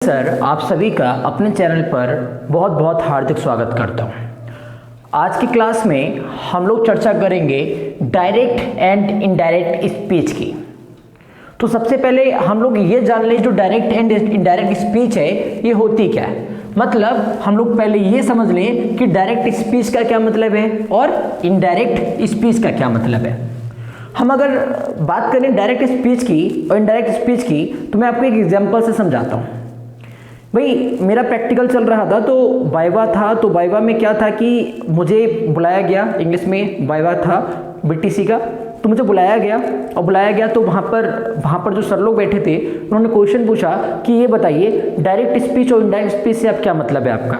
Sir, आप सभी का अपने चैनल पर बहुत बहुत हार्दिक स्वागत करता हूँ। आज की क्लास में हम लोग चर्चा करेंगे डायरेक्ट एंड इनडायरेक्ट स्पीच की। तो सबसे पहले हम लोग ये जान लें जो डायरेक्ट एंड इनडायरेक्ट स्पीच है ये होती क्या है। मतलब हम लोग पहले ये समझ लें कि डायरेक्ट स्पीच का क्या मतलब है और इनडायरेक्ट स्पीच का क्या मतलब है। हम अगर बात करें डायरेक्ट स्पीच की और इनडायरेक्ट स्पीच की तो मैं आपको एक एग्जांपल से समझाता हूँ। भाई मेरा प्रैक्टिकल चल रहा था तो वाइवा था, तो वाइवा में क्या था कि मुझे बुलाया गया, इंग्लिश में वाइवा था बीटीसी का, तो मुझे बुलाया गया तो वहाँ पर जो सर लोग बैठे थे उन्होंने क्वेश्चन पूछा कि ये बताइए डायरेक्ट स्पीच और इनडायरेक्ट स्पीच से आप क्या मतलब है आपका।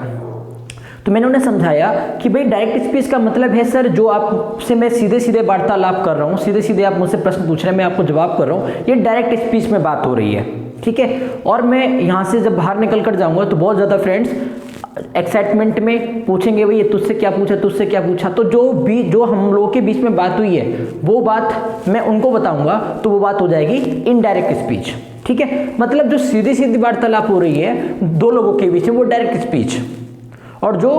तो मैंने उन्हें समझाया कि भाई डायरेक्ट स्पीच का मतलब है सर जो आपसे मैं सीधे सीधे वार्तालाप कर रहा हूँ, सीधे सीधे आप मुझसे प्रश्न पूछ रहे हैं, मैं आपको जवाब कर रहा हूँ, ये डायरेक्ट स्पीच में बात हो रही है, ठीक है। और मैं यहाँ से जब बाहर निकल कर जाऊँगा तो बहुत ज़्यादा फ्रेंड्स एक्साइटमेंट में पूछेंगे भाई ये तुझसे क्या पूछा, तो जो हम लोगों के बीच में बात हुई है वो बात मैं उनको बताऊँगा तो वो बात हो जाएगी इनडायरेक्ट स्पीच, ठीक है। मतलब जो सीधी सीधी वार्तालाप हो रही है दो लोगों के बीच में वो डायरेक्ट स्पीच, और जो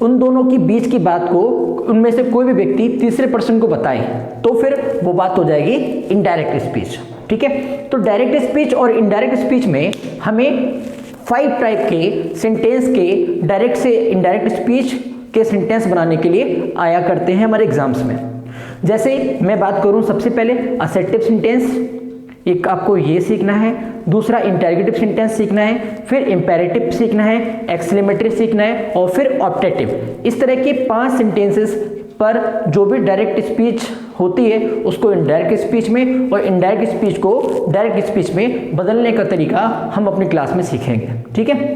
उन दोनों की बीच की बात को उनमें से कोई भी व्यक्ति तीसरे पर्सन को बताए तो फिर वो बात हो जाएगी इनडायरेक्ट स्पीच, ठीक है। तो डायरेक्ट स्पीच और इनडायरेक्ट स्पीच में हमें 5 टाइप के सेंटेंस के डायरेक्ट से इनडायरेक्ट स्पीच के सेंटेंस बनाने के लिए आया करते हैं हमारे एग्जाम्स में। जैसे मैं बात करूं सबसे पहले असर्टिव सेंटेंस, एक आपको ये सीखना है, दूसरा इंटरोगेटिव सेंटेंस सीखना है, फिर इंपेरेटिव सीखना है, एक्सक्लेमेटरी सीखना है और फिर ऑप्टेटिव। इस तरह के 5 सेंटेंसेस पर जो भी डायरेक्ट स्पीच होती है उसको इनडायरेक्ट स्पीच में और इनडायरेक्ट स्पीच को डायरेक्ट स्पीच में बदलने का तरीका हम अपनी क्लास में सीखेंगे, ठीक है।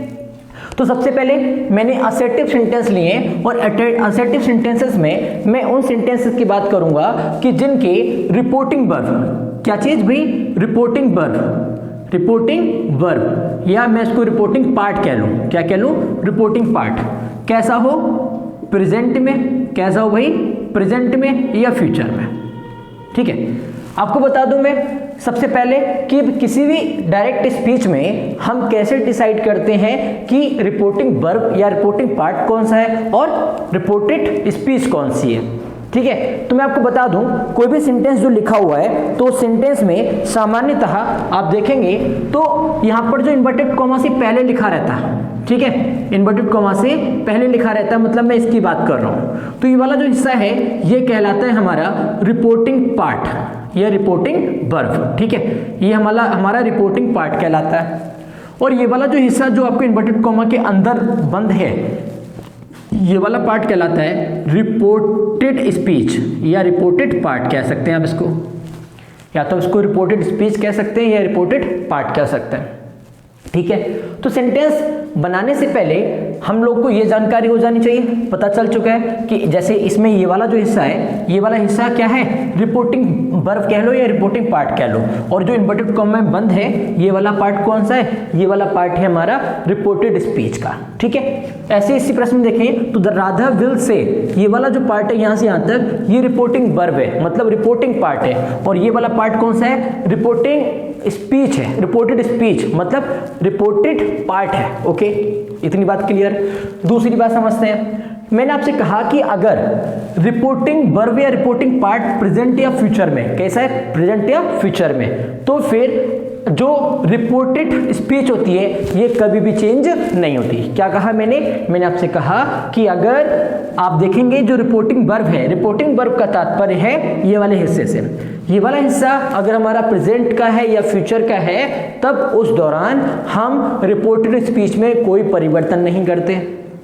तो सबसे पहले मैंने असर्टिव सेंटेंस लिए और असर्टिव सेंटेंसेस में मैं उन सेंटेंसेस की बात करूंगा कि जिनके रिपोर्टिंग वर्ब, क्या चीज भाई, रिपोर्टिंग वर्ब या मैं इसको रिपोर्टिंग पार्ट कह लूं, क्या कह लूं, रिपोर्टिंग पार्ट कैसा हो, प्रेजेंट में, कैसा हो भाई, प्रेजेंट में या फ्यूचर में, ठीक है। आपको बता दूं मैं सबसे पहले कि किसी भी डायरेक्ट स्पीच में हम कैसे डिसाइड करते हैं कि रिपोर्टिंग वर्ब या रिपोर्टिंग पार्ट कौन सा है और रिपोर्टेड स्पीच कौन सी है, ठीक है। तो मैं आपको बता दूं कोई भी सेंटेंस जो लिखा हुआ है तो सेंटेंस में सामान्यतः आप देखेंगे तो यहां पर जो इन्वर्टेड कॉमा से पहले लिखा रहता है, ठीक है, इन्वर्टेड कॉमा से पहले लिखा रहता है, मतलब मैं इसकी बात कर रहा हूं। तो ये वाला जो हिस्सा है ये कहलाता है हमारा रिपोर्टिंग पार्ट या रिपोर्टिंग वर्ब, ठीक है, ये हमारा रिपोर्टिंग पार्ट कहलाता है। और ये वाला जो हिस्सा जो आपको इन्वर्टेड कॉमा के अंदर बंद है ये वाला पार्ट कहलाता है रिपोर्टेड स्पीच या रिपोर्टेड पार्ट कह सकते हैं आप इसको, या तो इसको रिपोर्टेड स्पीच कह सकते हैं या रिपोर्टेड पार्ट कह सकते हैं, ठीक है। तो सेंटेंस बनाने से पहले हम लोग को ये जानकारी हो जानी चाहिए, पता चल चुका है कि जैसे इसमें ये वाला जो हिस्सा है ये वाला हिस्सा क्या है, रिपोर्टिंग वर्ब कह लो या रिपोर्टिंग पार्ट कह लो, और जो इन्वर्टेड कॉमा में बंद है ये वाला पार्ट कौन सा है, ये वाला पार्ट है हमारा रिपोर्टेड स्पीच का, ठीक है। ऐसे इसी प्रश्न में देखें तो द राधा विल से, ये वाला जो पार्ट है यहाँ से यहाँ तक ये रिपोर्टिंग वर्ब है, मतलब रिपोर्टिंग पार्ट है, और ये वाला पार्ट कौन सा है, रिपोर्टिंग स्पीच है, रिपोर्टेड स्पीच मतलब रिपोर्टेड पार्ट है, ओके। इतनी बात क्लियर। दूसरी बात समझते हैं, मैंने आपसे कहा कि अगर रिपोर्टिंग वर्ब या रिपोर्टिंग पार्ट प्रेजेंट या फ्यूचर में, कैसा है, प्रेजेंट या फ्यूचर में, तो फिर जो रिपोर्टेड स्पीच होती है ये कभी भी चेंज नहीं होती। क्या कहा मैंने आपसे कहा कि अगर आप देखेंगे जो रिपोर्टिंग वर्ब है, रिपोर्टिंग वर्ब का तात्पर्य है ये वाले हिस्से से, ये वाला हिस्सा अगर हमारा प्रेजेंट का है या फ्यूचर का है तब उस दौरान हम रिपोर्टेड स्पीच में कोई परिवर्तन नहीं करते।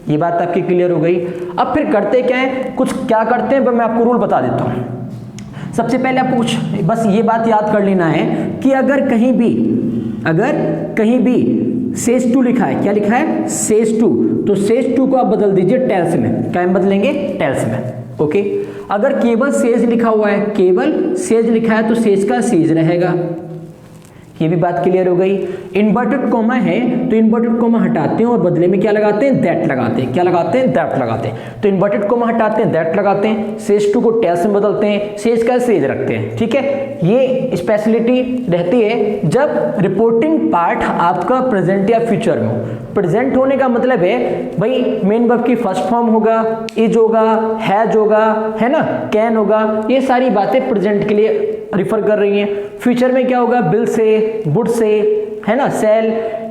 ये बात आपकी क्लियर हो गई। अब फिर करते क्या है, कुछ क्या करते हैं मैं आपको रूल बता देता हूँ। सबसे पहले आपको कुछ बस ये बात याद कर लेना है कि अगर कहीं भी सेज टू लिखा है, क्या लिखा है, सेज टू, तो सेज टू को आप बदल दीजिए टेल्स में, क्या बदलेंगे, टेल्स में, ओके। अगर केवल सेज लिखा हुआ है, केवल सेज लिखा है तो सेज का सेज रहेगा, ये भी बात क्लियर हो गई। इन्वर्टेड कॉमा है तो इन्वर्टेड कॉमा हटाते हैं और बदले में क्या लगाते हैं, दैट लगाते हैं। क्या लगाते हैं, दैट लगाते हैं। तो इन्वर्टेड कॉमा हटाते हैं, दैट लगाते हैं, सेज टू को टेल्स में बदलते हैं, सेज का सेज रखते हैं। ठीक है, ये स्पेशलिटी रहती है जब रिपोर्टिंग पार्ट आपका प्रेजेंट या फ्यूचर में हो। प्रेजेंट होने का मतलब है भाई मेन वर्ब की फर्स्ट फॉर्म होगा, इज होगा, हैज होगा, है ना, कैन होगा, ये सारी बातें प्रेजेंट के लिए रिफर कर रही हैं। फ्यूचर में क्या होगा, बिल से, वुड से, है ना, सेल,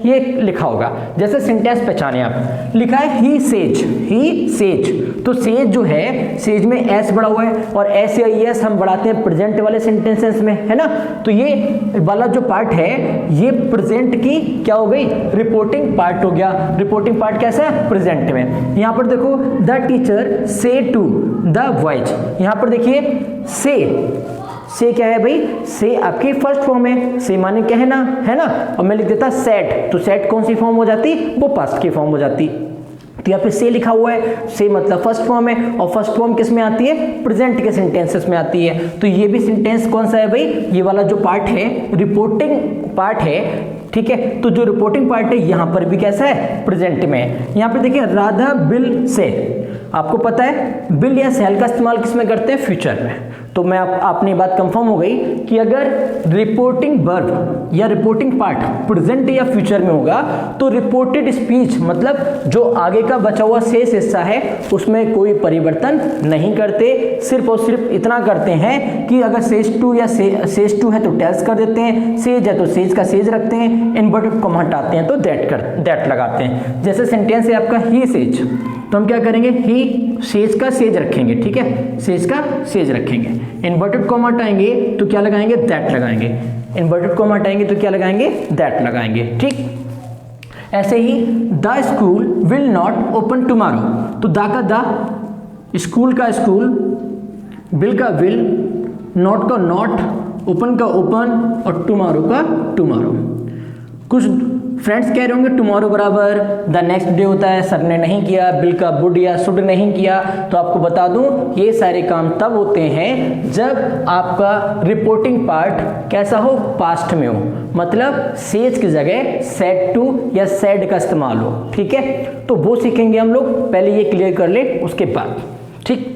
ये लिखा होगा। जैसे सेंटेंस पहचाने आप, लिखा है ही सेज, ही सेज, तो सेज जो है, सेज में एस बढ़ा हुआ है और एस या एस हम बढ़ाते हैं प्रेजेंट वाले सेंटेंसेस में, है ना। तो ये वाला जो पार्ट है ये प्रेजेंट की क्या हो गई, रिपोर्टिंग पार्ट हो गया। रिपोर्टिंग पार्ट कैसा है, प्रेजेंट में। यहां पर देखो, द टीचर से टू द बॉयज, यहां पर देखिए से क्या है भाई, से आपकी फर्स्ट फॉर्म है, से माने कहना, है ना, और मैं लिख देता सेड, तो सेड कौन सी फॉर्म हो जाती, वो पास्ट की फॉर्म हो जाती। तो यहाँ पे से लिखा हुआ है, से मतलब फर्स्ट फॉर्म है, और फर्स्ट फॉर्म किस में आती है, प्रेजेंट के सेंटेंसेस में आती है। तो ये भी सेंटेंस कौन सा है भाई, ये वाला जो पार्ट है रिपोर्टिंग पार्ट है। ठीक है, तो जो रिपोर्टिंग पार्ट है यहां पर भी कैसा है, प्रेजेंट में है। यहां पर देखिए राधा बिल से, आपको पता है बिल या सेल का इस्तेमाल किस में करते हैं, फ्यूचर में। तो मैं आपने बात कंफर्म हो गई कि अगर रिपोर्टिंग वर्ब या रिपोर्टिंग पार्ट प्रेजेंट या फ्यूचर में होगा तो रिपोर्टेड स्पीच मतलब जो आगे का बचा हुआ शेष हिस्सा है उसमें कोई परिवर्तन नहीं करते, सिर्फ और सिर्फ इतना करते हैं कि अगर सेज टू या सेज टू है तो टेल्स कर देते हैं, सेज है तो सेज का सेज रखते हैं, इन्वर्टेड कॉमा हटाते हैं तो दैट लगाते हैं। जैसे सेंटेंस है आपका ही सेज, तो हम क्या करेंगे, ही सेज का सेज रखेंगे। ठीक है, सेज का सेज रखेंगे। इन्वर्टेड कॉमा हटाएंगे तो क्या लगाएंगे, दैट लगाएंगे। इन्वर्टेड कॉमा हटाएंगे तो क्या लगाएंगे, दैट लगाएंगे। ठीक, ऐसे ही the school will not open tomorrow, तो द का द, स्कूल का स्कूल, विल का विल, नॉट का नॉट, ओपन का ओपन और टुमारो का टुमारो। कुछ फ्रेंड्स कह रहे होंगे टुमारो बराबर द नेक्स्ट डे होता है, सर ने नहीं किया, बिल का वुड या शुड नहीं किया। तो आपको बता दूं ये सारे काम तब होते हैं जब आपका रिपोर्टिंग पार्ट कैसा हो, पास्ट में हो, मतलब सेज की जगह सेड टू या सेड का इस्तेमाल हो। ठीक है, तो वो सीखेंगे हम लोग, पहले ये क्लियर कर ले उसके बाद। ठीक,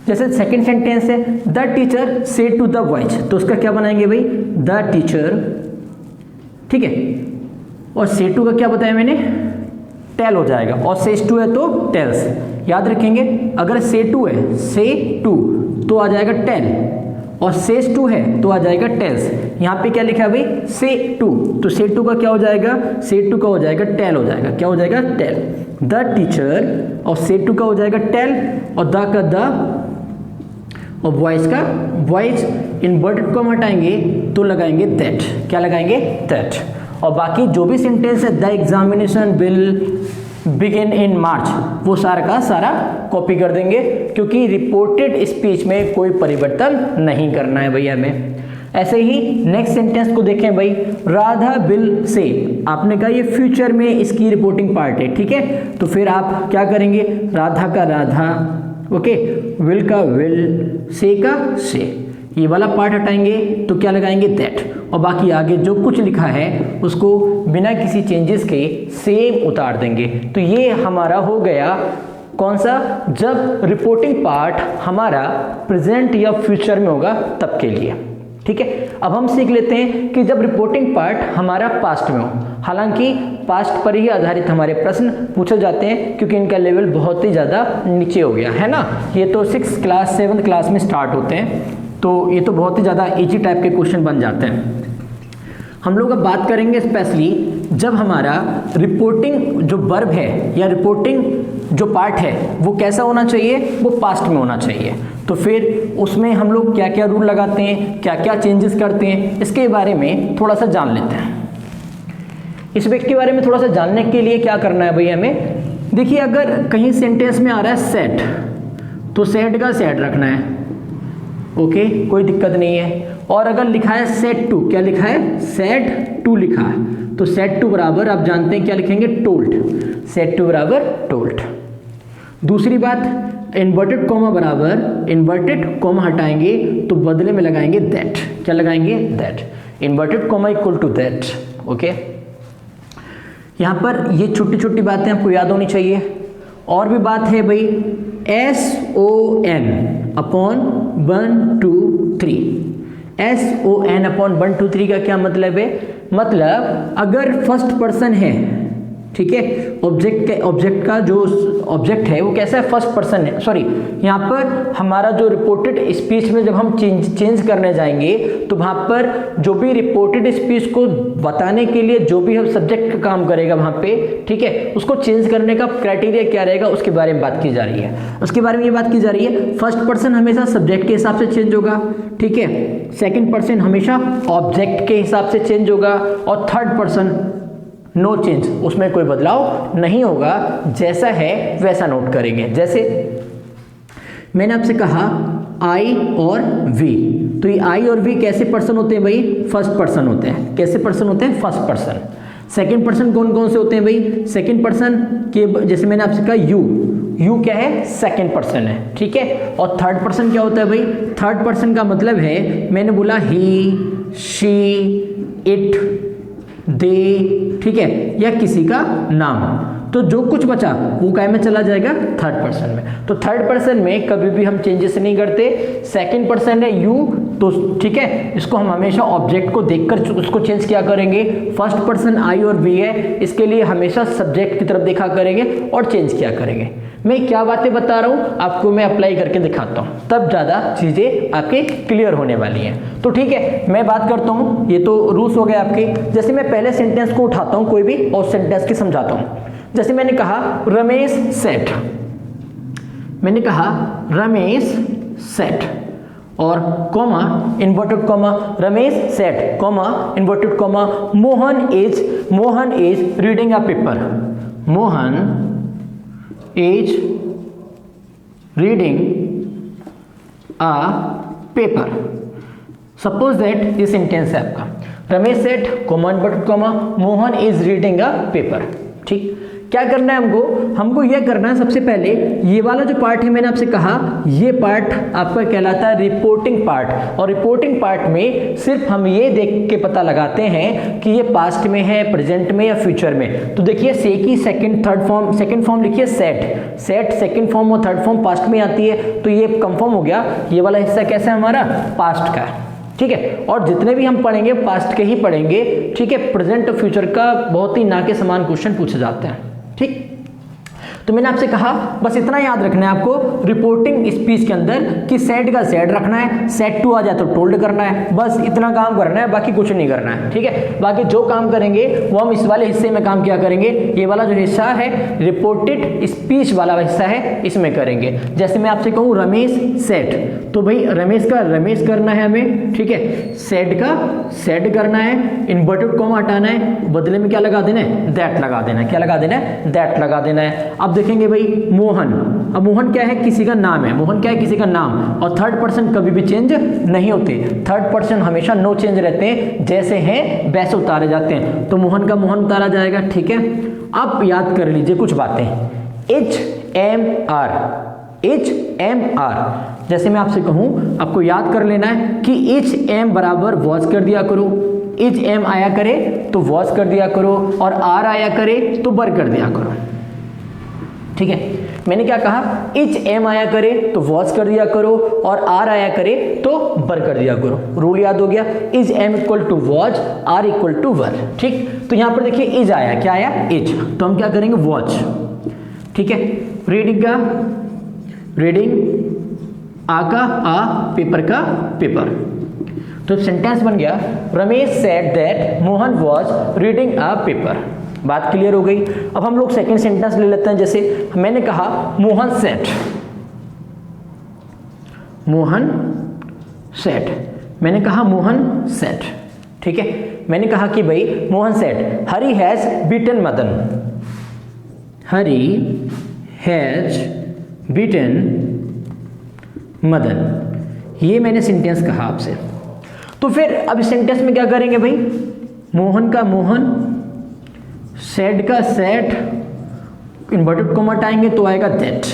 जैसे सेकंड सेंटेंस है द टीचर से टू द बॉयज, तो उसका क्या बनाएंगे भाई, द टीचर। ठीक है, और से टू का क्या बताया मैंने, टेल हो जाएगा, और सेज टू है तो टेल्स। याद रखेंगे अगर से टू है, से टू तो आ जाएगा टेल, और सेज टू है तो आ जाएगा टेल्स। यहाँ पे क्या लिखा है भाई, से टू, तो से टू का क्या हो जाएगा, से टू का हो जाएगा टेल हो जाएगा। क्या हो जाएगा, टेल। द टीचर, और से टू का हो जाएगा टेल, और द का द, और वॉइस का वॉइस। इन्वर्टेड कॉमा हटाएंगे तो लगाएंगे दैट। क्या लगाएंगे, दैट। और बाकी जो भी सेंटेंस है the examination will begin in March, वो सारा का सारा कॉपी कर देंगे, क्योंकि रिपोर्टेड स्पीच में कोई परिवर्तन नहीं करना है भैया हमें। ऐसे ही नेक्स्ट सेंटेंस को देखें भाई, राधा विल से, आपने कहा ये फ्यूचर में इसकी रिपोर्टिंग पार्ट है। ठीक है, तो फिर आप क्या करेंगे, राधा का राधा, ओके, विल का विल, से का से, ये वाला पार्ट हटाएंगे तो क्या लगाएंगे, दैट। और बाकी आगे जो कुछ लिखा है उसको बिना किसी चेंजेस के सेम उतार देंगे। तो ये हमारा हो गया कौन सा, जब रिपोर्टिंग पार्ट हमारा प्रेजेंट या फ्यूचर में होगा तब के लिए। ठीक है, अब हम सीख लेते हैं कि जब रिपोर्टिंग पार्ट हमारा पास्ट में हो। हालांकि पास्ट पर ही आधारित हमारे प्रश्न पूछे जाते हैं, क्योंकि इनका लेवल बहुत ही ज़्यादा नीचे हो गया है ना। ये तो 6th क्लास 7th क्लास में स्टार्ट होते हैं, तो ये तो बहुत ही ज़्यादा इजी टाइप के क्वेश्चन बन जाते हैं। हम लोग अब बात करेंगे स्पेशली जब हमारा रिपोर्टिंग जो वर्ब है या रिपोर्टिंग जो पार्ट है वो कैसा होना चाहिए, वो पास्ट में होना चाहिए। तो फिर उसमें हम लोग क्या क्या रूल लगाते हैं, क्या क्या चेंजेस करते हैं, इसके बारे में थोड़ा सा जान लेते हैं। इस व्यक्ति के बारे में थोड़ा सा जानने के लिए क्या करना है भैया हमें, देखिए अगर कहीं सेंटेंस में आ रहा है सेड, तो सेड का सेड रखना है, ओके, कोई दिक्कत नहीं है। और अगर लिखा है सेड टू, क्या लिखा है, सेड टू लिखा है, तो सेड टू बराबर आप जानते हैं क्या लिखेंगे, टोल्ड। सेड टू बराबर टोल्ड। दूसरी बात, इन्वर्टेड कॉमा बराबर, इन्वर्टेड कॉमा हटाएंगे तो बदले में लगाएंगे दैट। क्या लगाएंगे, that. Inverted comma equal to that. Okay, यहाँ पर ये छोटी छोटी बातें आपको याद होनी चाहिए। और भी बात है भाई, SON अपॉन 1 2 3। SON अपॉन 1 2 3 का क्या मतलब है? मतलब अगर फर्स्ट पर्सन है, ठीक है, ऑब्जेक्ट का जो ऑब्जेक्ट है वो कैसा है? फर्स्ट पर्सन है। सॉरी, यहाँ पर हमारा जो रिपोर्टेड स्पीच में जब हम चेंज करने जाएंगे तो वहाँ पर जो भी रिपोर्टेड स्पीच को बताने के लिए जो भी हम सब्जेक्ट का काम करेगा वहाँ पे, ठीक है, उसको चेंज करने का क्राइटेरिया क्या रहेगा उसके बारे में बात की जा रही है। उसके बारे में ये बात की जा रही है, फर्स्ट पर्सन हमेशा सब्जेक्ट के हिसाब से चेंज होगा, ठीक है, सेकेंड पर्सन हमेशा ऑब्जेक्ट के हिसाब से चेंज होगा, और थर्ड पर्सन नो चेंज, उसमें कोई बदलाव नहीं होगा, जैसा है वैसा नोट करेंगे। जैसे मैंने आपसे कहा आई और वी, तो ये आई और वी कैसे पर्सन होते हैं भाई? फर्स्ट पर्सन होते हैं। कैसे पर्सन होते हैं? First person. सेकंड पर्सन कौन कौन से होते हैं भाई? सेकंड पर्सन के जैसे मैंने आपसे कहा यू क्या है? सेकंड पर्सन है, ठीक है। और थर्ड पर्सन क्या होता है भाई? थर्ड पर्सन का मतलब है, मैंने बोला ही, शी, इट, दे, ठीक है, या किसी का नाम, तो जो कुछ बचा वो काय में चला जाएगा? थर्ड पर्सन में। तो थर्ड पर्सन में कभी भी हम चेंजेस नहीं करते। सेकंड पर्सन है यू, तो ठीक है, इसको हम हमेशा ऑब्जेक्ट को देखकर उसको चेंज किया करेंगे। फर्स्ट पर्सन आई और वी है, इसके लिए हमेशा सब्जेक्ट की तरफ देखा करेंगे और चेंज किया करेंगे। मैं क्या बातें बता रहा हूं आपको, मैं अप्लाई करके दिखाता हूं, तब ज्यादा चीजें आपके क्लियर होने वाली हैं। तो ठीक है, मैं बात करता हूं, ये तो रूल्स हो गए आपके। जैसे मैं पहले सेंटेंस को उठाता हूं कोई भी और सेंटेंस के समझाता हूं। जैसे मैंने कहा रमेश सेट, मैंने कहा रमेश सेट, और comma, inverted comma, Ramesh set, comma, inverted comma, Mohan is reading a paper, Mohan is reading a paper। Suppose that ये सेंटेंस है आपका, Ramesh set, comma, inverted comma, Mohan is reading a paper. ठीक, क्या करना है हमको यह करना है, सबसे पहले ये वाला जो पार्ट है मैंने आपसे कहा, ये पार्ट आपका कहलाता है रिपोर्टिंग पार्ट। और रिपोर्टिंग पार्ट में सिर्फ हम ये देख के पता लगाते हैं कि ये पास्ट में है, प्रेजेंट में या फ्यूचर में। तो देखिए से की सेकंड फॉर्म लिखिए सेट सेकंड फॉर्म और थर्ड फॉर्म पास्ट में आती है, तो ये कंफर्म हो गया। ये वाला हिस्सा कैसा है हमारा? पास्ट का है, ठीक है। और जितने भी हम पढ़ेंगे पास्ट के ही पढ़ेंगे, ठीक है। प्रेजेंट और फ्यूचर का बहुत ही ना के समान क्वेश्चन पूछे जाते हैं, ठीक। तो मैंने आपसे कहा बस इतना याद रखना है आपको रिपोर्टिंग स्पीच के अंदर कि सेट का सेट रखना है, सेट टू आ जाए तो टोल्ड करना है, बस इतना काम करना है, बाकी कुछ नहीं करना है, ठीक है। बाकी जो काम करेंगे वो हम इस वाले हिस्से में काम किया करेंगे। ये वाला जो हिस्सा है रिपोर्टेड स्पीच वाला हिस्सा है, इसमें करेंगे। जैसे मैं आपसे कहूँ रमेश सेट, तो भाई रमेश का रमेश करना है हमें, ठीक है। सेट का सेट करना है, इन्वर्टेड कॉमा हटाना है, बदले में क्या लगा देना है? दैट लगा देना है। क्या लगा देना है? दैट लगा देना है। अब देखेंगे भाई मोहन, अब मोहन क्या है? किसी का नाम है, मोहन क्या है? किसी का नाम। और थर्ड पर्सन कभी भी चेंज नहीं होते, थर्ड पर्सन हमेशा नो चेंज रहते हैं, जैसे हैं वैसे उतारे जाते हैं। तो मोहन का मोहन उतारा जाएगा, ठीक है। अब याद कर लीजिए कुछ बातें, HMR। जैसे मैं आपसे कहूं आपको याद कर लेना है कि HM बराबर वॉज कर दिया करो, HM आया करे तो वॉज कर दिया करो, और R आया करे तो बर कर दिया करो, ठीक है। मैंने क्या कहा? HM आया करे तो वॉज कर दिया करो, और R आया करे तो बर कर दिया करो। रूल याद हो गया, is am equal to was, R equal to were, ठीक। तो यहां पर देखिए इज आया, क्या आया? इज, तो हम क्या करेंगे? वॉच, ठीक है। रीडिंग का रीडिंग, आ का आ, पेपर का पेपर। तो सेंटेंस बन गया Ramesh said that Mohan was reading a paper. बात क्लियर हो गई। अब हम लोग सेकंड सेंटेंस ले लेते हैं। जैसे मैंने कहा मोहन सेट, मैंने कहा मोहन सेट, ठीक है। मैंने कहा कि भाई Mohan set Hari has beaten Madan, Hari has beaten Madan. ये मैंने सेंटेंस कहा आपसे। तो फिर अब इस सेंटेंस में क्या करेंगे भाई? मोहन का मोहन, सेट का सेट, इन्वर्टेड कॉमा हटाएंगे तो आएगा दैट,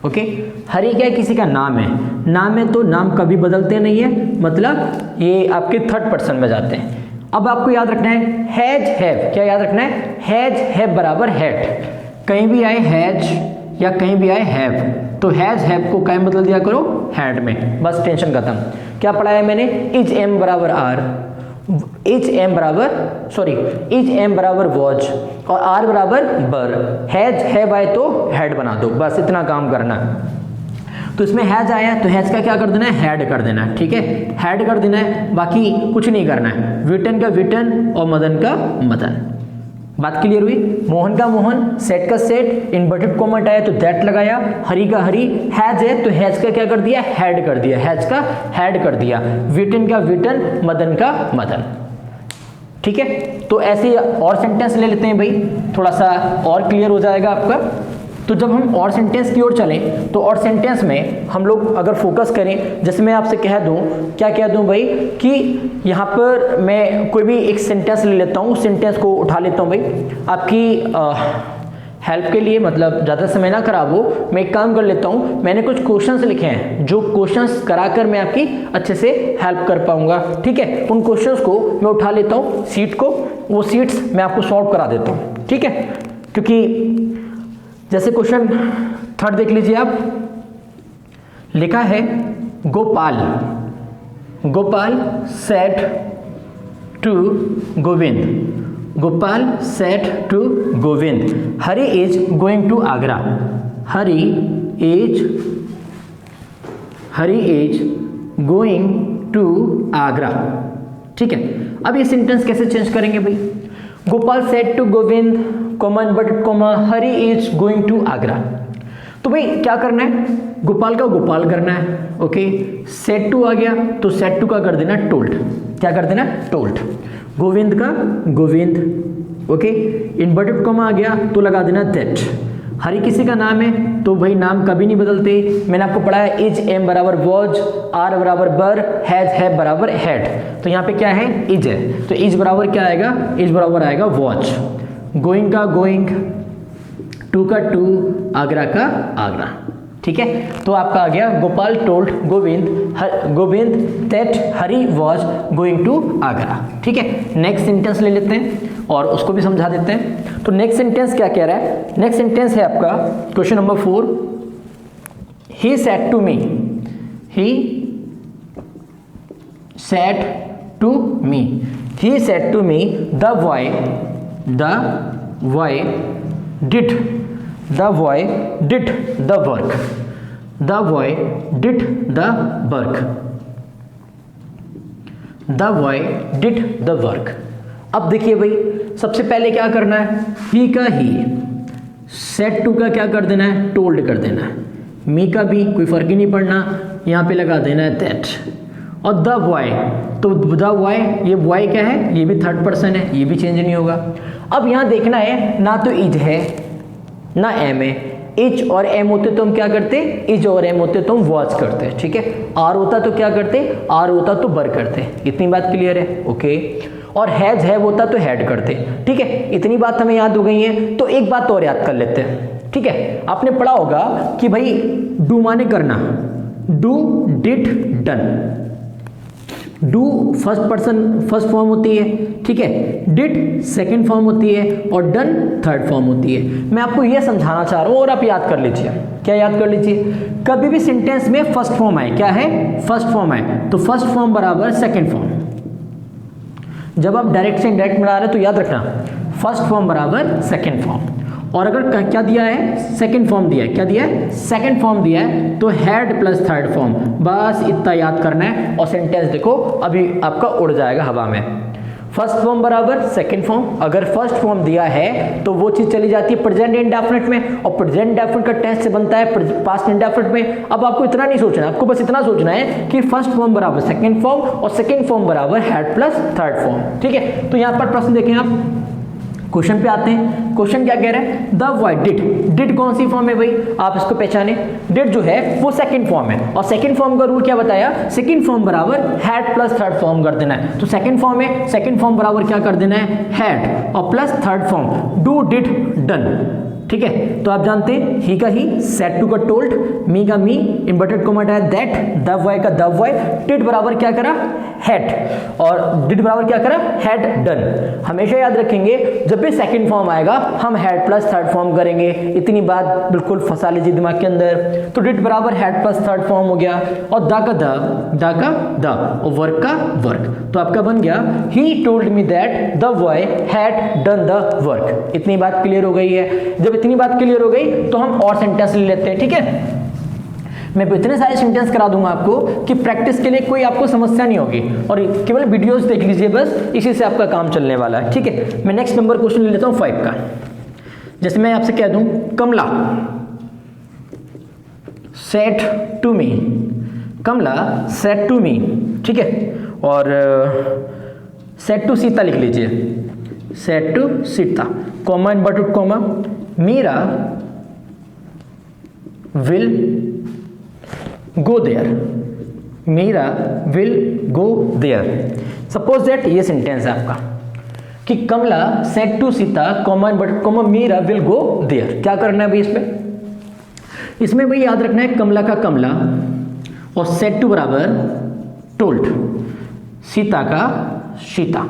ओके। हरी क्या है? किसी का नाम है, नाम है तो नाम कभी बदलते नहीं है, मतलब ये आपके थर्ड पर्सन में जाते हैं। अब आपको याद रखना है हैज हैव, क्या याद रखना है, हैज हैव बराबर हैड, कहीं भी आए हैज या कहीं भी आए हैव तो हैज हैव को कहीं बदल दिया करो हैड में, बस टेंशन खत्म। क्या पढ़ाया मैंने, इज एम बराबर आर, इज एम बराबर वॉज और आर बराबर बर, हैज हैव आए तो हैड बना दो, बस इतना काम करना। तो इसमें हैज आया तो हैज का क्या कर देना है, हैड कर देना है, ठीक है, हैड कर देना है, बाकी कुछ नहीं करना है। विटन का विटन और मदन का मदन। बात क्लियर हुई। मोहन का मोहन, सेट का सेट, इन्वर्टेड कॉमा आया तो दैट लगाया, हरी का हरी, हैज है तो हैज का क्या कर दिया, हैड कर दिया, हैज का हैड कर दिया, विटन का विटन, मदन का मदन। ठीक है, तो ऐसे और सेंटेंस ले लेते हैं भाई, थोड़ा सा और क्लियर हो जाएगा आपका। तो जब हम और सेंटेंस की ओर चलें तो और सेंटेंस में हम लोग अगर फोकस करें, जैसे मैं आपसे कह दूं, क्या कह दूं भाई कि यहाँ पर मैं कोई भी एक सेंटेंस ले लेता हूँ, उस सेंटेंस को उठा लेता हूँ भाई आपकी हेल्प के लिए, मतलब ज़्यादा समय ना खराब हो, मैं एक काम कर लेता हूँ, मैंने कुछ क्वेश्चंस लिखे हैं, जो क्वेश्चंस कराकर मैं आपकी अच्छे से हेल्प कर पाऊंगा। ठीक है, उन क्वेश्चंस को मैं उठा लेता हूँ सीट को, वो सीट्स मैं आपको सॉल्व करा देता हूँ। ठीक है, क्योंकि जैसे क्वेश्चन थर्ड देख लीजिए आप, लिखा है Gopal, Gopal said to Govind, Gopal said to Govind, Hari is going to Agra, Hari is going to Agra. ठीक है, अब ये सेंटेंस कैसे चेंज करेंगे भाई, Gopal said to Govind comma inverted comma Hari is going to Agra. तो भाई क्या करना है, गोपाल का गोपाल करना है, ओके, सेड टू आ गया तो सेड टू का कर देना टोल्ड, क्या कर देना टोल्ड, गोविंद का गोविंद, ओके, इन्वर्टेड कॉमा आ गया तो लगा देना दैट, हरी किसी का नाम है तो भाई नाम कभी नहीं बदलते, मैंने आपको पढ़ा है इज एम बराबर वॉज, आर बराबर बर, हैज हैव बराबर हैड, तो यहाँ पे क्या है इज है, तो इज बराबर क्या आएगा, इज बराबर आएगा वॉच, गोइंग का गोइंग, टू का टू, आगरा का आगरा। ठीक है, तो आपका आ गया Gopal told Govind that Hari was going to Agra. ठीक है, नेक्स्ट सेंटेंस ले लेते हैं और उसको भी समझा देते हैं। तो नेक्स्ट सेंटेंस क्या कह रहा है, नेक्स्ट सेंटेंस है आपका question number 4, he said to me, he said to me, he said to me the boy did the boy did the work, the boy did the work, the boy did the work। अब देखिए भाई, सबसे पहले क्या करना है, ही का ही, said to का क्या कर देना है, टोल्ड कर देना है, मी का भी कोई फर्क ही नहीं पड़ना, यहाँ पे लगा देना है दैट, और द बॉय, तो द बॉय, ये बॉय क्या है, ये भी थर्ड पर्सन है, ये भी चेंज नहीं होगा। अब यहाँ देखना है, ना तो इज है ना एम है, इज और एम होते तो हम क्या करते, इज और एम होते तो हम वॉच करते। ठीक है, आर होता तो क्या करते, आर होता तो बर करते, इतनी बात क्लियर है, ओके, और हैज हैव होता तो हैड करते। ठीक है, इतनी बात हमें याद हो गई है, तो एक बात और याद कर लेते हैं। ठीक है, आपने पढ़ा होगा कि भाई डू माने करना, do did done, do first person first form होती है, ठीक है, डिड सेकंड फॉर्म होती है और डन थर्ड फॉर्म होती है। मैं आपको यह समझाना चाह रहा हूं और आप याद कर लीजिए, क्या याद कर लीजिए, कभी भी सेंटेंस में फर्स्ट फॉर्म आए, क्या है फर्स्ट फॉर्म आए, तो फर्स्ट फॉर्म बराबर सेकंड फॉर्म। जब आप डायरेक्ट से इनडायरेक्ट में आ रहे हैं तो याद रखना फर्स्ट फॉर्म बराबर सेकंड फॉर्म, और अगर क्या दिया है, सेकंड फॉर्म दिया है, क्या दिया है, सेकंड फॉर्म दिया है, तो हैड प्लस थर्ड फॉर्म, बस इतना याद करना है और सेंटेंस देखो अभी आपका उड़ जाएगा हवा में। फर्स्ट फॉर्म बराबर सेकंड फॉर्म, अगर फर्स्ट फॉर्म दिया है तो वो चीज चली जाती है प्रेजेंट इंडेफिनिट में, और प्रेजेंट इंडेफिनिट का टेंस से बनता है पास्ट इंडेफिनिट में। अब आपको इतना नहीं सोचना है, आपको बस इतना सोचना है कि फर्स्ट फॉर्म बराबर सेकंड फॉर्म और सेकंड फॉर्म बराबर हैड प्लस थर्ड फॉर्म। ठीक है, तो यहां पर प्रश्न देखें आप, क्वेश्चन पे आते हैं। क्वेश्चन क्या कह रहा है, द बॉय डिड, डिड कौन सी फॉर्म है भाई, आप इसको पहचाने, डिड जो है वो सेकंड फॉर्म है, और सेकंड फॉर्म का रूल क्या बताया, सेकंड फॉर्म बराबर हैड प्लस थर्ड फॉर्म कर देना है। तो सेकंड फॉर्म है, सेकंड फॉर्म बराबर क्या कर देना है, हैड और plus third form, do did done. ठीक है, तो आप जानते हैं ही का ही, सेट टू का टोल्ड, मी का मी, इन्वर्टेड कॉमा हटाया दैट, द बॉय का द बॉय, डिड बराबर क्या करा हैड, और डिड बराबर क्या करा हैड डन। हमेशा याद रखेंगे जब भी सेकंड फॉर्म आएगा हम हैड प्लस थर्ड फॉर्म करेंगे, इतनी बात बिल्कुल फंसा लीजिए दिमाग के अंदर। तो डिड बराबर हैड प्लस थर्ड फॉर्म हो गया, और द का द और वर्क का वर्क, तो आपका बन गया he told me that the boy had done the work. इतनी बात क्लियर हो गई है। जब इतनी बात क्लियर हो गई तो हम और सेंटेंस ले लेते हैं, ठीक है। मैं इतने सारे सेंटेंस करा दूंगा आपको कि प्रैक्टिस के लिए कोई आपको समस्या नहीं होगी, और केवल वीडियोस देख लीजिए बस, इसी से आपका काम चलने वाला है, ठीक है। मैं नेक्स्ट नंबर क्वेश्चन ले लेता हूं 5 का। जैसे मैं आपसे कह दूं Kamla said to me, Kamla said to me, ठीक है, और सेट टू सीता लिख लीजिए, said to Sita, comma inverted comma, Meera will go there, Meera will go there. Suppose that ये सेंटेंस है आपका कि Kamla said to Sita comma inverted comma Meera will go there. क्या करना है भाई इसमें भाई याद रखना है कमला का कमला और सेट टू बराबर टोल्ड, सीता का सीता,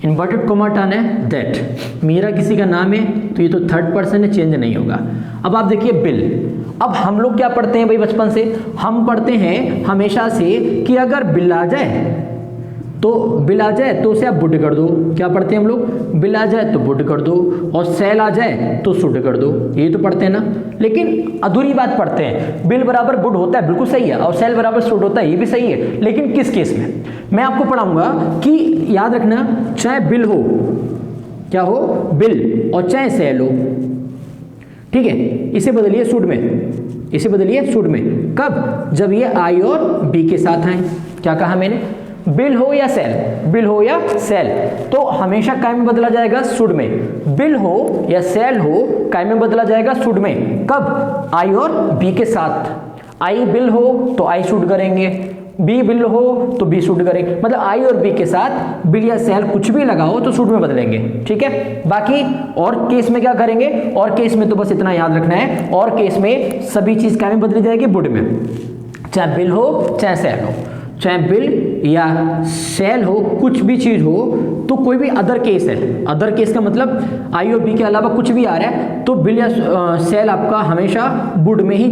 इन्वर्टेड कॉमा हटाना है दैट, मीरा किसी का नाम है तो ये तो थर्ड पर्सन है, चेंज नहीं होगा। अब आप देखिए बिल, अब हम लोग क्या पढ़ते हैं भाई बचपन से, हम पढ़ते हैं हमेशा से कि अगर बिल आ जाए तो उसे आप बुड कर दो। क्या पढ़ते हैं हम लोग, बिल आ जाए तो बुड कर दो, और सेल आ जाए तो शुड कर दो, यही तो पढ़ते हैं ना। लेकिन अधूरी बात पढ़ते हैं, बिल बराबर बुड होता है बिल्कुल सही है, और सेल बराबर शुड होता है ये भी सही है, लेकिन किस केस में मैं आपको पढ़ाऊंगा कि याद रखना, चाहे बिल हो, क्या हो बिल, और चाहे सेल हो, ठीक है, इसे बदलिए शुड में, इसे बदलिए शुड में। कब, जब ये आई और बी के साथ आए। क्या कहा मैंने, बिल हो या सेल, बिल हो या सेल, तो हमेशा काय में बदला जाएगा शुड में, बिल हो या सेल हो काय में बदला जाएगा शुड में। कब, आई और बी के साथ, आई बिल हो तो आई शुड करेंगे, बी बिल हो तो बी शुड करेंगे, मतलब आई और बी के साथ बिल या सेल कुछ भी लगाओ तो शुड में बदलेंगे, ठीक है। बाकी और केस में क्या करेंगे, और केस में तो बस इतना याद रखना है, और केस में सभी चीज क्या में बदली जाएगी, बुड में, चाहे बिल हो चाहे सेल हो, चाहे बिल या सेल हो, कुछ भी चीज हो तो कोई भी अदर केस है, अदर केस का मतलब आई और बी के अलावा कुछ भी आ रहा है तो बिल या सेल आपका हमेशा बुड में ही